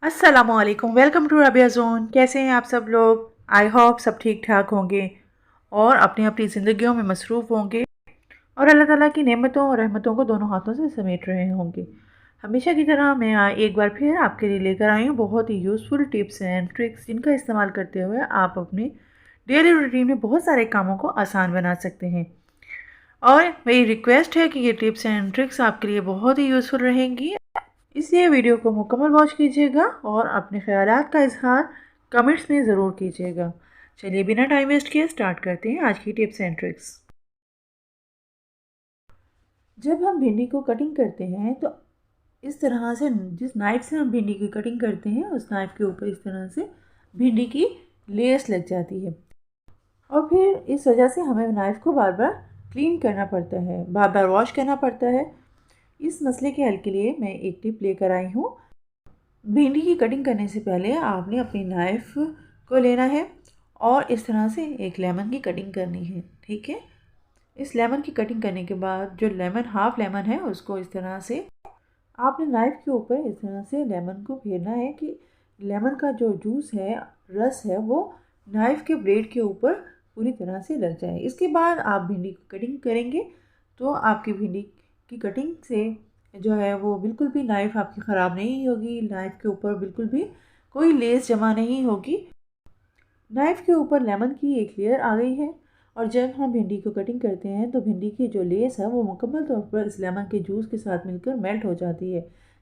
अस्सलामुअलैकुम, welcome to Rabia zone. कैसे हैं आप सब लोग? आई होप सब ठीक ठाक होंगे और अपनी अपनी ज़िंदगियों में मसरूफ़ होंगे और अल्लाह ताला की नेमतों और रहमतों को दोनों हाथों से समेट रहे होंगे। हमेशा की तरह मैं एक बार फिर आपके लिए लेकर आई हूँ बहुत ही यूज़फुल टिप्स एंड ट्रिक्स, जिनका इस्तेमाल करते हुए आप अपने डेली रूटीन में बहुत सारे कामों को आसान बना सकते हैं। और मेरी रिक्वेस्ट है कि ये टिप्स एंड ट्रिक्स आपके लिए बहुत ही यूज़फुल रहेंगी, इसलिए वीडियो को मुकम्मल वॉच कीजिएगा और अपने ख़यालात का इजहार कमेंट्स में ज़रूर कीजिएगा। चलिए बिना टाइम वेस्ट किए स्टार्ट करते हैं आज की टिप्स एंड ट्रिक्स। जब हम भिंडी को कटिंग करते हैं तो इस तरह से, जिस नाइफ़ से हम भिंडी की कटिंग करते हैं उस नाइफ़ के ऊपर इस तरह से भिंडी की लेयर्स लग जाती है और फिर इस वजह से हमें नाइफ़ को बार बार क्लीन करना पड़ता है, बार बार वॉश करना पड़ता है। इस मसले के हल के लिए मैं एक टिप लेकर आई हूँ। भिंडी की कटिंग करने से पहले आपने अपनी नाइफ़ को लेना है और इस तरह से एक लेमन की कटिंग करनी है, ठीक है। इस लेमन की कटिंग करने के बाद जो लेमन, हाफ लेमन है, उसको इस तरह से आपने नाइफ़ के ऊपर इस तरह से लेमन को फेरना है कि लेमन का जो जूस है, रस है, वो नाइफ़ के ब्लेड के ऊपर पूरी तरह से लग जाए। इसके बाद आप भिंडी की कटिंग करेंगे तो आपकी भिंडी की कटिंग से जो है वो बिल्कुल भी नाइफ़ आपकी ख़राब नहीं होगी, नाइफ़ के ऊपर बिल्कुल भी कोई लेस जमा नहीं होगी। नाइफ़ के ऊपर लेमन की एक लेयर आ गई है और जब हम भिंडी को कटिंग करते हैं तो भिंडी की जो लेस है वो मुकम्मल तौर पर इस लेमन के जूस के साथ मिलकर मेल्ट हो जाती है,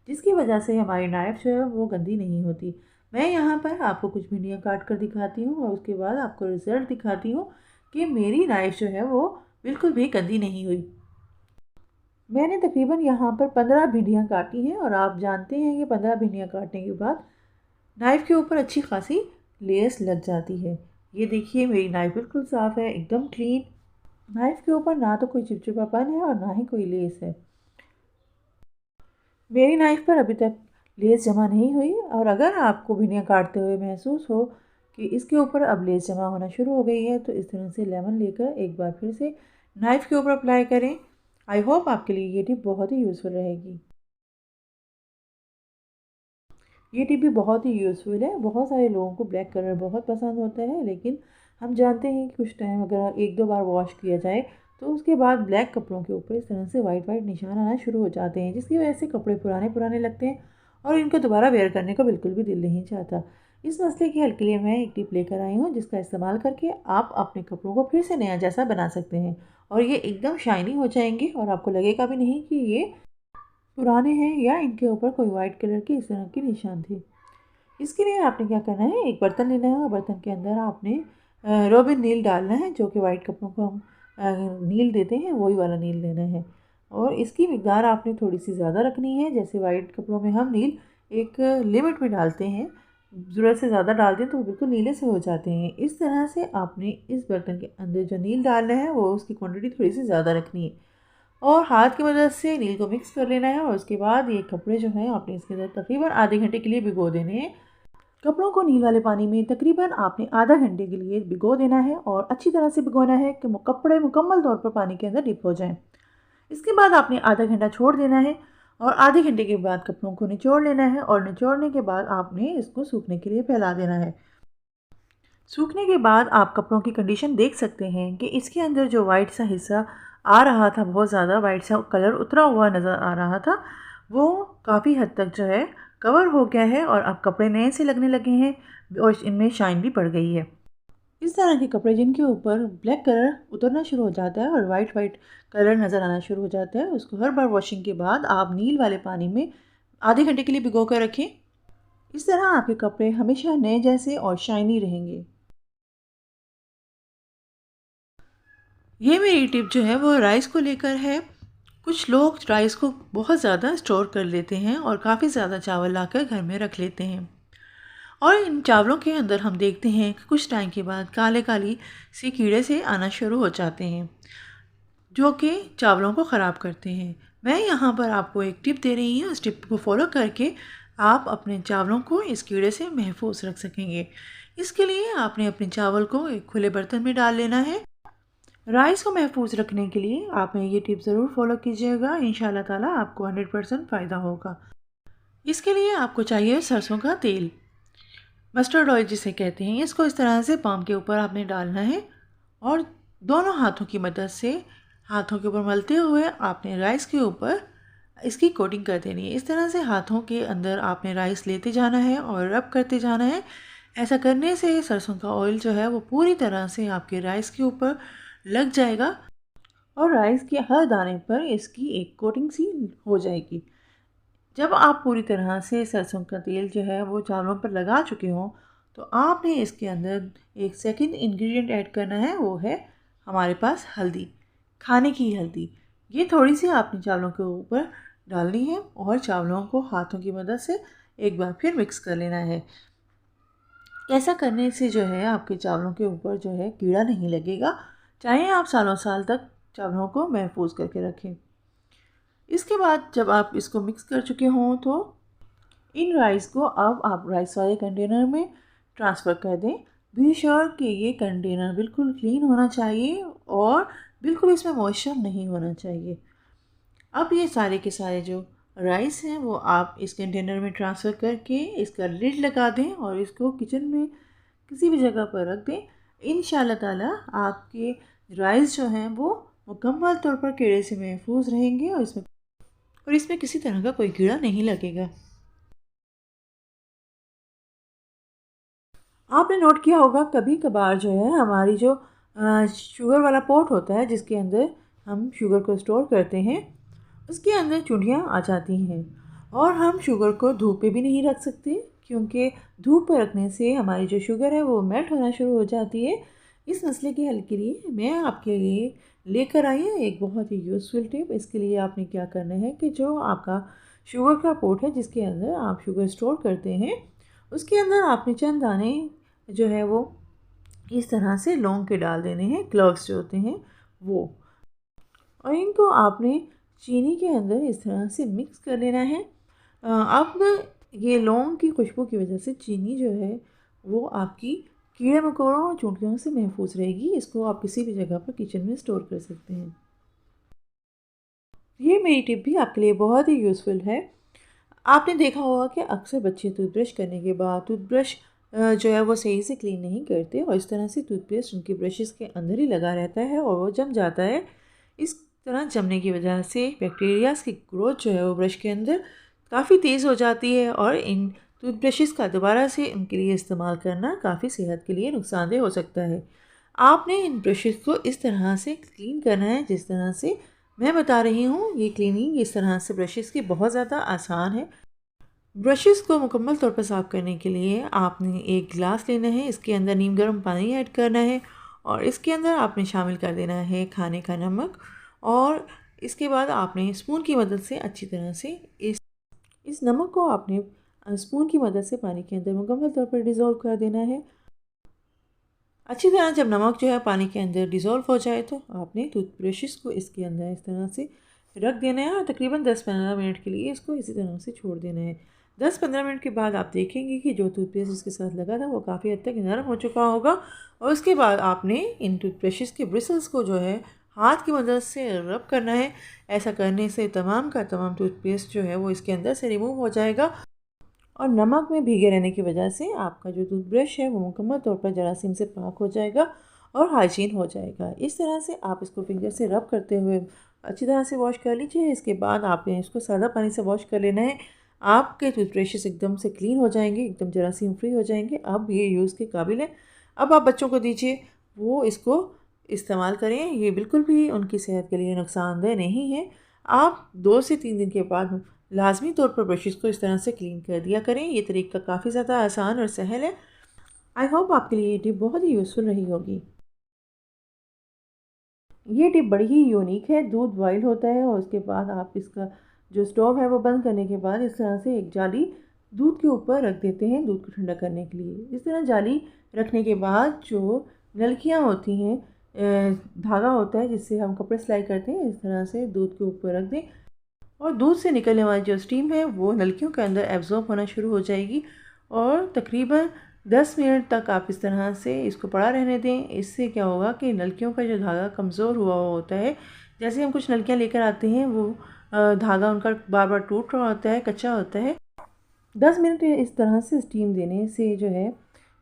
जिसकी वजह से हमारी नाइफ़ जो है वो गंदी नहीं होती। मैं यहाँ पर आपको कुछ भिंडियाँ काट कर दिखाती हूँ और उसके बाद आपको रिज़ल्ट दिखाती हूँ कि मेरी नाइफ़ जो है वो बिल्कुल भी गंदी नहीं हुई। मैंने तकरीबन यहाँ पर 15 भिंडियाँ काटी हैं और आप जानते हैं कि 15 भिंडियाँ काटने के बाद नाइफ़ के ऊपर अच्छी खासी लेयर्स लग जाती है। ये देखिए मेरी नाइफ़ बिल्कुल साफ़ है, एकदम क्लीन। नाइफ़ के ऊपर ना तो कोई चिपचिपापन है और ना ही कोई लेस है। मेरी नाइफ़ पर अभी तक लेस जमा नहीं हुई और अगर आपको भिंडियाँ काटते हुए महसूस हो कि इसके ऊपर अब लेस जमा होना शुरू हो गई है तो इस तरह से लेमन लेकर एक बार फिर से नाइफ़ के ऊपर अप्लाई करें। आई होप आपके लिए ये टिप बहुत ही यूज़फुल रहेगी। ये टिप भी बहुत ही यूज़फुल है। बहुत सारे लोगों को ब्लैक कलर बहुत पसंद होता है, लेकिन हम जानते हैं कि कुछ टाइम अगर 1-2 बार वॉश किया जाए तो उसके बाद ब्लैक कपड़ों के ऊपर इस तरह से वाइट निशान आना शुरू हो जाते हैं, जिसकी वजह से कपड़े पुराने लगते हैं और इनको दोबारा वेयर करने का बिल्कुल भी दिल नहीं चाहता। इस मसले के हल के लिए मैं एक टिप लेकर आई हूँ, जिसका इस्तेमाल करके आप अपने कपड़ों को फिर से नया जैसा बना सकते हैं और ये एकदम शाइनी हो जाएंगे और आपको लगेगा भी नहीं कि ये पुराने हैं या इनके ऊपर कोई वाइट कलर की इस तरह की निशान थी। इसके लिए आपने क्या करना है, एक बर्तन लेना है और बर्तन के अंदर आपने रोबिन नील डालना है, जो कि वाइट कपड़ों को हम नील देते हैं, वही वाला नील लेना है। और इसकी मिकदार आपने थोड़ी सी ज़्यादा रखनी है। जैसे वाइट कपड़ों में हम नील एक लिमिट में डालते हैं, ज़रूरत से ज़्यादा डाल दें तो वो बिल्कुल नीले से हो जाते हैं। इस तरह से आपने इस बर्तन के अंदर जो नील डालना है वो उसकी क्वांटिटी थोड़ी सी ज़्यादा रखनी है और हाथ की मदद से नील को मिक्स कर लेना है और उसके बाद ये कपड़े जो हैं आपने इसके अंदर तकरीबन आधे घंटे के लिए भिगो देने हैं। कपड़ों को नील वाले पानी में तकरीबन आपने आधा घंटे के लिए भिगो देना है और अच्छी तरह से भिगोना है कि कपड़े मुकम्मल तौर पर पानी के अंदर डिप हो जाएं। इसके बाद आपने आधा घंटा छोड़ देना है और आधे घंटे के बाद कपड़ों को निचोड़ लेना है और निचोड़ने के बाद आपने इसको सूखने के लिए फैला देना है। सूखने के बाद आप कपड़ों की कंडीशन देख सकते हैं कि इसके अंदर जो वाइट सा हिस्सा आ रहा था, बहुत ज़्यादा वाइट सा कलर उतरा हुआ नज़र आ रहा था, वो काफ़ी हद तक जो है कवर हो गया है और अब कपड़े नए से लगने लगे हैं और इनमें शाइन भी पड़ गई है। इस तरह के कपड़े जिनके ऊपर ब्लैक कलर उतरना शुरू हो जाता है और वाइट कलर नज़र आना शुरू हो जाता है, उसको हर बार वॉशिंग के बाद आप नील वाले पानी में आधे घंटे के लिए भिगो कर रखें। इस तरह आपके कपड़े हमेशा नए जैसे और शाइनी रहेंगे। ये मेरी टिप जो है वो राइस को लेकर है। कुछ लोग राइस को बहुत ज़्यादा स्टोर कर लेते हैं और काफ़ी ज़्यादा चावल लाकर घर में रख लेते हैं और इन चावलों के अंदर हम देखते हैं कि कुछ टाइम के बाद काले काली सी कीड़े से आना शुरू हो जाते हैं, जो कि चावलों को ख़राब करते हैं। मैं यहाँ पर आपको एक टिप दे रही हूँ, इस टिप को फॉलो करके आप अपने चावलों को इस कीड़े से महफूज रख सकेंगे। इसके लिए आपने अपने चावल को एक खुले बर्तन में डाल लेना है। राइस को महफूज रखने के लिए आपने ये टिप ज़रूर फॉलो कीजिएगा, इंशाल्लाह ताला आपको 100% फ़ायदा होगा। इसके लिए आपको चाहिए सरसों का तेल, मस्टर्ड ऑयल जिसे कहते हैं। इसको इस तरह से पाम के ऊपर आपने डालना है और दोनों हाथों की मदद से हाथों के ऊपर मलते हुए आपने राइस के ऊपर इसकी कोटिंग कर देनी है। इस तरह से हाथों के अंदर आपने राइस लेते जाना है और रब करते जाना है। ऐसा करने से सरसों का ऑयल जो है वो पूरी तरह से आपके राइस के ऊपर लग जाएगा और राइस के हर दाने पर इसकी एक कोटिंग सी हो जाएगी। जब आप पूरी तरह से सरसों का तेल जो है वो चावलों पर लगा चुके हों तो आपने इसके अंदर एक सेकंड इंग्रेडिएंट ऐड करना है, वो है हमारे पास हल्दी, खाने की हल्दी। ये थोड़ी सी आपने चावलों के ऊपर डालनी है और चावलों को हाथों की मदद से एक बार फिर मिक्स कर लेना है। ऐसा करने से जो है आपके चावलों के ऊपर जो है कीड़ा नहीं लगेगा, चाहे आप सालों साल तक चावलों को महफूज करके रखें। इसके बाद जब आप इसको मिक्स कर चुके हों तो इन राइस को अब आप राइस वाले कंटेनर में ट्रांसफ़र कर दें। बी श्योर कि ये कंटेनर बिल्कुल क्लीन होना चाहिए और बिल्कुल इसमें मॉइस्चर नहीं होना चाहिए। अब ये सारे के सारे जो राइस हैं वो आप इस कंटेनर में ट्रांसफ़र करके इसका लिड लगा दें और इसको किचन में किसी भी जगह पर रख दें। इंशाल्लाह ताला आपके राइस जो हैं वो मुकम्मल तौर पर कीड़े से महफूज रहेंगे और इसमें किसी तरह का कोई कीड़ा नहीं लगेगा। आपने नोट किया होगा कभी कभार जो है हमारी जो शुगर वाला पॉट होता है जिसके अंदर हम शुगर को स्टोर करते हैं, उसके अंदर चूंटियाँ आ जाती हैं और हम शुगर को धूप पे भी नहीं रख सकते क्योंकि धूप पर रखने से हमारी जो शुगर है वो मेल्ट होना शुरू हो जाती है। इस मसले के हल के लिए मैं आपके लिए लेकर आई हूँ एक बहुत ही यूज़फुल टिप। इसके लिए आपने क्या करना है कि जो आपका शुगर का पोट है जिसके अंदर आप शुगर स्टोर करते हैं, उसके अंदर आपने चंद दाने जो है वो इस तरह से लौंग के डाल देने हैं, क्लव्स जो होते हैं वो, और इनको आपने चीनी के अंदर इस तरह से मिक्स कर लेना है। अब ये लौंग की खुशबू की वजह से चीनी जो है वो आपकी कीड़े मकोड़ों और चूंटियों से महफूज रहेगी। इसको आप किसी भी जगह पर किचन में स्टोर कर सकते हैं। ये मेरी टिप भी आपके लिए बहुत ही यूज़फुल है। आपने देखा होगा कि अक्सर बच्चे टूथब्रश करने के बाद टूथब्रश जो है वो सही से क्लीन नहीं करते और इस तरह से टूथपेस्ट उनके ब्रशेस के अंदर ही लगा रहता है और वो जम जाता है। इस तरह जमने की वजह से बैक्टीरियाज़ की ग्रोथ जो है वो ब्रश के अंदर काफ़ी तेज़ हो जाती है और इन टूथब्रशेस का दोबारा से उनके लिए इस्तेमाल करना काफ़ी सेहत के लिए नुकसानदेह हो सकता है। आपने इन ब्रशेस को इस तरह से क्लीन करना है जिस तरह से मैं बता रही हूँ। ये क्लीनिंग इस तरह से ब्रशेस की बहुत ज़्यादा आसान है। ब्रशेस को मुकम्मल तौर पर साफ़ करने के लिए आपने एक गिलास लेना है, इसके अंदर नीम गर्म पानी ऐड करना है और इसके अंदर आपने शामिल कर देना है खाने का नमक और इसके बाद आपने स्पून की मदद से अच्छी तरह से इस नमक को आपने स्पून की मदद से पानी के अंदर मुकम्मल तौर पर डिज़ोल्व कर देना है। अच्छी तरह जब नमक जो है पानी के अंदर डिज़ोल्व हो जाए तो आपने टूथब्रशेस को इसके अंदर इस तरह से रख देना है और तकरीबन 10-15 मिनट के लिए इसको इसी तरह से छोड़ देना है। 10-15 मिनट के बाद आप देखेंगे कि जो टूथपेस्ट इसके साथ लगा था वो काफ़ी हद तक नरम हो चुका होगा और उसके बाद आपने इन टूथब्रशेस के ब्रिसल्स को जो है हाथ की मदद से रब करना है। ऐसा करने से तमाम का तमाम टूथपेस्ट जो है वो इसके अंदर से रिमूव हो जाएगा और नमक में भीगे रहने की वजह से आपका जो टूथब्रश है वो मुकम्मल तौर पर जरासीम से पाक हो जाएगा और हाइजीन हो जाएगा। इस तरह से आप इसको फिंगर से रब करते हुए अच्छी तरह से वॉश कर लीजिए। इसके बाद आपने इसको सादा पानी से वॉश कर लेना है। आपके टूथब्रशेस एकदम से क्लीन हो जाएंगे, एकदम जरासीम फ्री हो जाएंगे। अब ये यूज़ के काबिल है। अब आप बच्चों को दीजिए, वो इसको इस्तेमाल करें। ये बिल्कुल भी उनकी सेहत के लिए नुकसानदेह नहीं है। आप 2 से 3 दिन के बाद लाजमी तौर पर ब्रशेस को इस तरह से क्लीन कर दिया करें। ये तरीका काफ़ी ज़्यादा आसान और सहल है। आई होप आपके लिए ये टिप बहुत ही यूज़फुल रही होगी। ये टिप बड़ी ही यूनिक है। दूध बॉयल होता है और उसके बाद आप इसका जो स्टोव है वो बंद करने के बाद इस तरह से एक जाली दूध के ऊपर रख देते हैं दूध को ठंडा करने के लिए। इस तरह जाली रखने के बाद जो नलकियाँ होती हैं, धागा होता है जिससे हम कपड़े सिलाई करते हैं, इस तरह से दूध के ऊपर रख दें और दूध से निकलने वाली जो स्टीम है वो नलकियों के अंदर एब्जॉर्ब होना शुरू हो जाएगी और तकरीबन 10 मिनट तक आप इस तरह से इसको पड़ा रहने दें। इससे क्या होगा कि नलकियों का जो धागा कमज़ोर हुआ होता है, जैसे हम कुछ नलकियाँ लेकर आते हैं वो धागा उनका बार बार टूट रहा होता है, कच्चा होता है, 10 मिनट इस तरह से स्टीम देने से जो है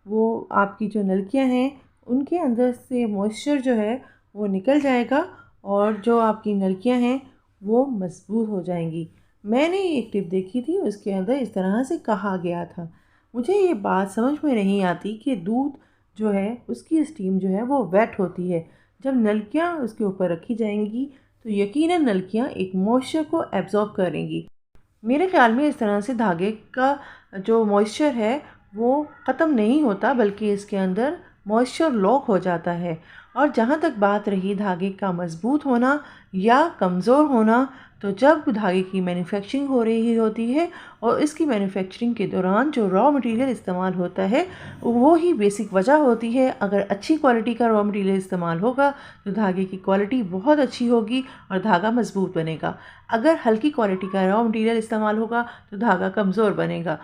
वो आपकी जो नलकियां हैं उनके अंदर से मॉइस्चर जो है वो निकल जाएगा और जो आपकी नलकियां हैं वो मजबूत हो जाएंगी। मैंने एक टिप देखी थी, उसके अंदर इस तरह से कहा गया था। मुझे ये बात समझ में नहीं आती कि दूध जो है उसकी स्टीम जो है वो वेट होती है। जब नलकियां उसके ऊपर रखी जाएंगी तो यकीनन नलकियां एक मॉइस्चर को एब्जॉर्ब करेंगी। मेरे ख़्याल में इस तरह से धागे का जो मॉइस्चर है वो ख़त्म नहीं होता, बल्कि इसके अंदर मॉइस्चर लॉक हो जाता है। और जहाँ तक बात रही धागे का मज़बूत होना या कमज़ोर होना, तो जब धागे की मैन्युफैक्चरिंग हो रही होती है और इसकी मैन्युफैक्चरिंग के दौरान जो रॉ मटेरियल इस्तेमाल होता है वो ही बेसिक वजह होती है। अगर अच्छी क्वालिटी का रॉ मटेरियल इस्तेमाल होगा तो धागे की क्वालिटी बहुत अच्छी होगी और धागा मज़बूत बनेगा। अगर हल्की क्वालिटी का रॉ मटेरियल इस्तेमाल होगा तो धागा कमज़ोर बनेगा।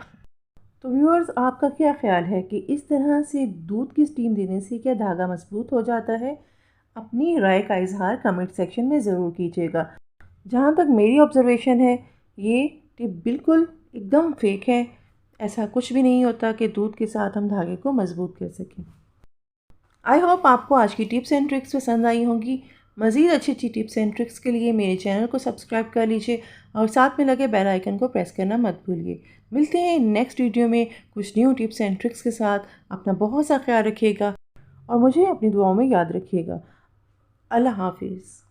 तो व्यूअर्स, आपका क्या ख्याल है कि इस तरह से दूध की स्टीम देने से क्या धागा मजबूत हो जाता है? अपनी राय का इजहार कमेंट सेक्शन में ज़रूर कीजिएगा। जहाँ तक मेरी ऑब्ज़र्वेशन है, ये टिप बिल्कुल एकदम फेक है। ऐसा कुछ भी नहीं होता कि दूध के साथ हम धागे को मजबूत कर सकें। आई होप आपको आज की टिप्स एंड ट्रिक्स पसंद आई होंगी। मज़ीद अच्छी अच्छी टिप्स एंड ट्रिक्स के लिए मेरे चैनल को सब्सक्राइब कर लीजिए और साथ में लगे बेल आइकन को प्रेस करना मत भूलिए। मिलते हैं नेक्स्ट वीडियो में कुछ न्यू टिप्स एंड ट्रिक्स के साथ। अपना बहुत सा ख्याल रखिएगा और मुझे अपनी दुआओं में याद रखिएगा। अल्लाह हाफिज़।